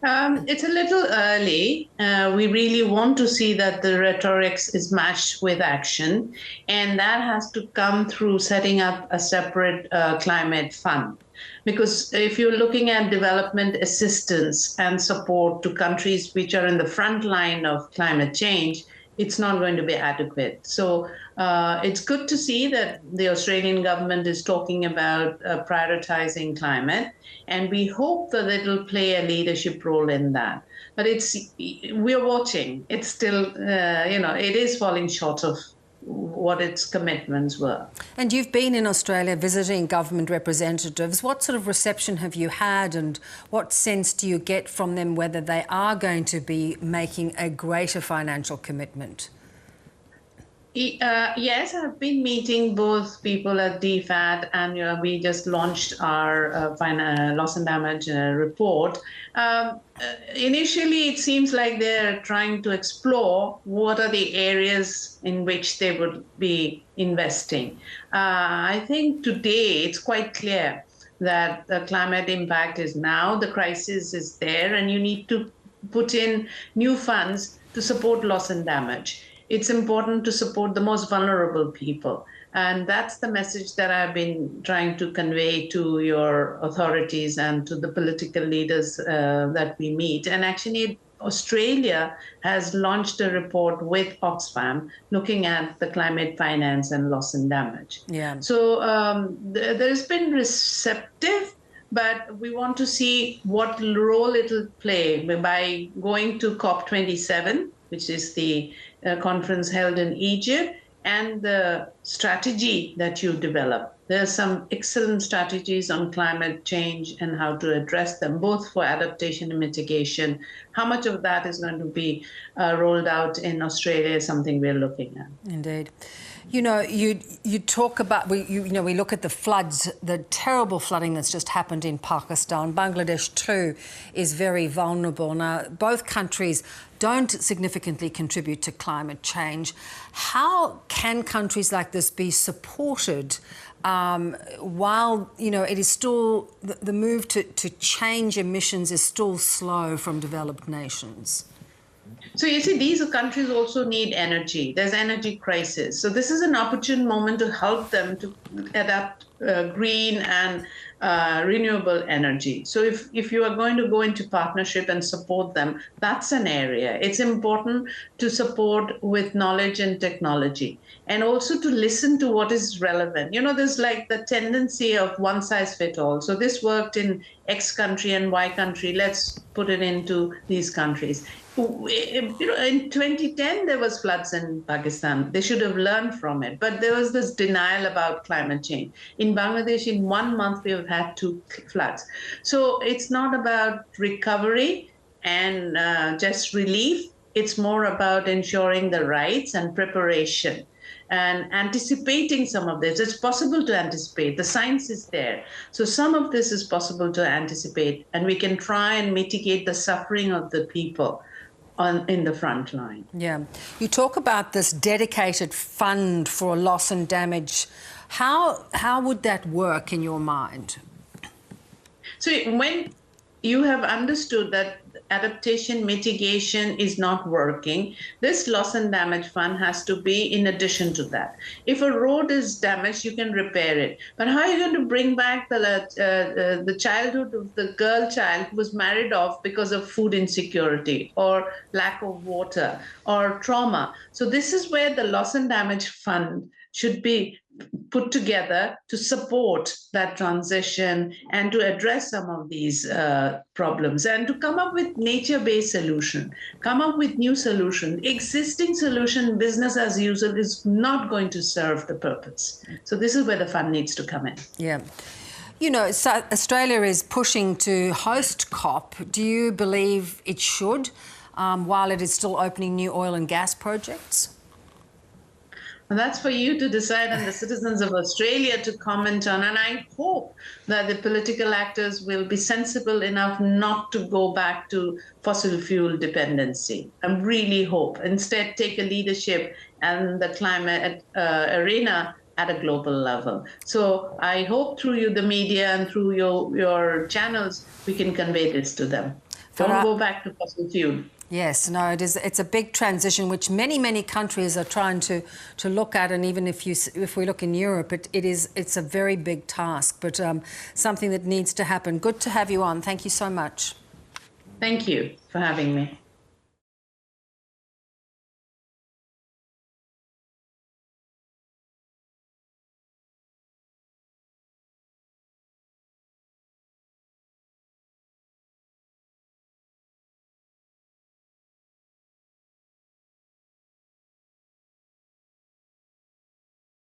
It's a little early. We really want to see that the rhetoric is matched with action, and that has to come through setting up a separate climate fund. Because if you're looking at development assistance and support to countries which are in the front line of climate change, it's not going to be adequate. So it's good to see that the Australian government is talking about prioritizing climate, and we hope that it will play a leadership role in that. But we're watching. It's still, it is falling short of what its commitments were. And you've been in Australia visiting government representatives. What sort of reception have you had, and what sense do you get from them whether they are going to be making a greater financial commitment? Yes, I've been meeting both people at DFAT, and we just launched our loss and damage report. Initially, it seems like they're trying to explore what are the areas in which they would be investing. I think today it's quite clear that the climate impact is now, the crisis is there, and you need to put in new funds to support loss and damage. It's important to support the most vulnerable people. And that's the message that I've been trying to convey to your authorities and to the political leaders that we meet. And actually, Australia has launched a report with Oxfam looking at the climate finance and loss and damage. Yeah. So there's been receptive, but we want to see what role it'll play by going to COP27, which is the conference held in Egypt, and the strategy that you develop. There are some excellent strategies on climate change and how to address them, both for adaptation and mitigation. How much of that is going to be rolled out in Australia is something we're looking at. Indeed. You know, you talk about, we look at the floods, the terrible flooding that's just happened in Pakistan. Bangladesh too is very vulnerable. Now, both countries don't significantly contribute to climate change. How can countries like this be supported while, it is still, the move to change emissions is still slow from developed nations? So you see, these countries also need energy. There's energy crisis. So this is an opportune moment to help them to adapt green and renewable energy. So if you are going to go into partnership and support them, that's an area. It's important to support with knowledge and technology, and also to listen to what is relevant. There's like the tendency of one size fit all. So this worked in X country and Y country. Let's put it into these countries. In 2010, there was floods in Pakistan. They should have learned from it. But there was this denial about climate change. In Bangladesh, in 1 month, we have had 2 floods. So it's not about recovery and just relief. It's more about ensuring the rights and preparation and anticipating some of this. It's possible to anticipate. The science is there. So some of this is possible to anticipate, and we can try and mitigate the suffering of the people in the front line. Yeah. You talk about this dedicated fund for loss and damage. How would that work in your mind? So when you have understood that adaptation mitigation is not working, this loss and damage fund has to be in addition to that. If a road is damaged, you can repair it. But how are you going to bring back the childhood of the girl child who was married off because of food insecurity or lack of water or trauma? So this is where the loss and damage fund should be put together to support that transition and to address some of these problems and to come up with nature-based solution, come up with new solution. Existing solution, business as usual, is not going to serve the purpose. So this is where the fund needs to come in. Yeah. Australia is pushing to host COP. Do you believe it should, while it is still opening new oil and gas projects? And that's for you to decide and the citizens of Australia to comment on. And I hope that the political actors will be sensible enough not to go back to fossil fuel dependency. I really hope. Instead, take a leadership and the climate arena at a global level. So I hope through you, the media, and through your channels, we can convey this to them. Don't go back to fossil fuel. Yes, no, it is. It's a big transition which many countries are trying to look at, and even if we look in Europe, it's a very big task, but something that needs to happen. Good to have you on. Thank you so much. Thank you for having me.